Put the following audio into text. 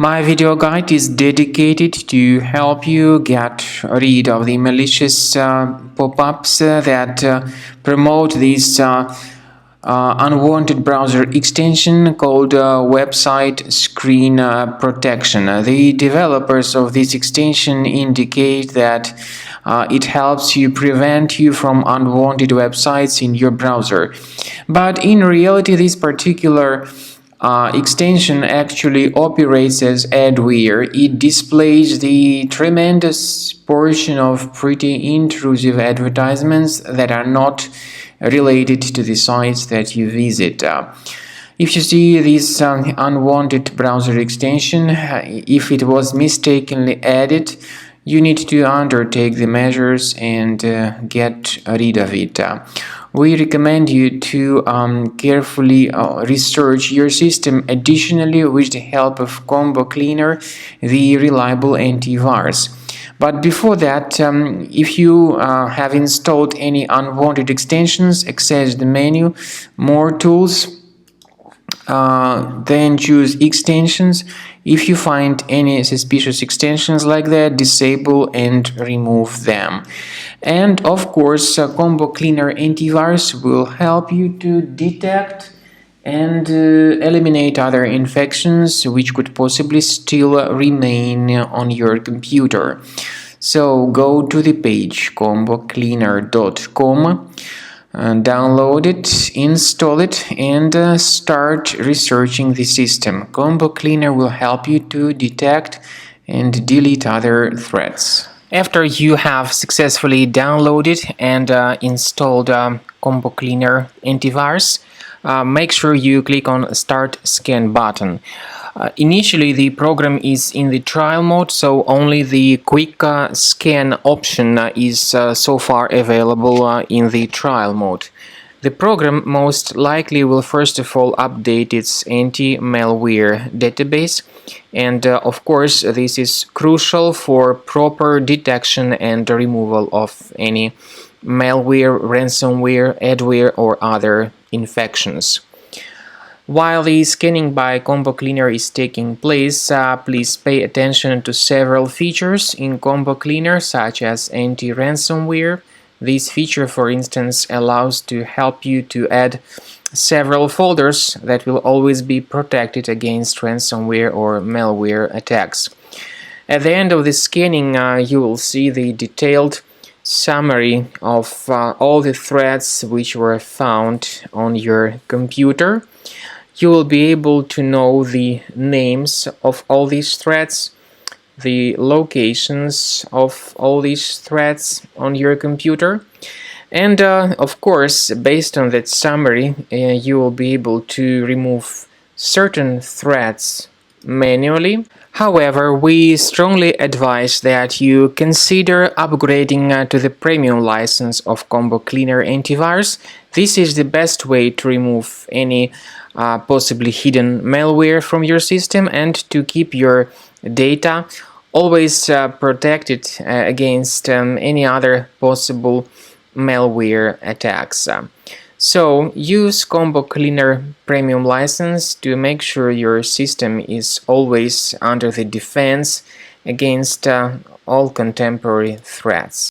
My video guide is dedicated to help you get rid of the malicious pop-ups that promote this unwanted browser extension called website screen protection. The developers of this extension indicate that it helps you prevent you from unwanted websites in your browser. But in reality, this particular extension actually operates as adware. It displays the tremendous portion of pretty intrusive advertisements that are not related to the sites that you visit. If you see this unwanted browser extension, if it was mistakenly added, you need to undertake the measures and get rid of it. We recommend you to carefully research your system additionally with the help of Combo Cleaner, the reliable antivirus. But before that, if you have installed any unwanted extensions, access the menu, More Tools, then choose Extensions. If you find any suspicious extensions like that, disable and remove them. And of course, Combo Cleaner Antivirus will help you to detect and eliminate other infections which could possibly still remain on your computer. So go to the page combocleaner.com, download it, install it, and start researching the system. Combo Cleaner will help you to detect and delete other threats. After you have successfully downloaded and installed Combo Cleaner Antivirus, make sure you click on Start Scan button. Initially, the program is in the trial mode, so only the quick scan option is so far available in the trial mode. The program most likely will first of all update its anti-malware database, and of course this is crucial for proper detection and removal of any malware, ransomware, adware or other infections. While the scanning by Combo Cleaner is taking place, please pay attention to several features in Combo Cleaner, such as anti-ransomware. This feature, for instance, allows to help you to add several folders that will always be protected against ransomware or malware attacks. At the end of the scanning, you will see the detailed summary of all the threats which were found on your computer. You will be able to know the names of all these threats, the locations of all these threats on your computer, and of course, based on that summary, you will be able to remove certain threats manually. However, we strongly advise that you consider upgrading to the premium license of Combo Cleaner Antivirus. This is the best way to remove any possibly hidden malware from your system and to keep your data always protected against any other possible malware attacks. So use Combo Cleaner Premium license to make sure your system is always under the defense against all contemporary threats.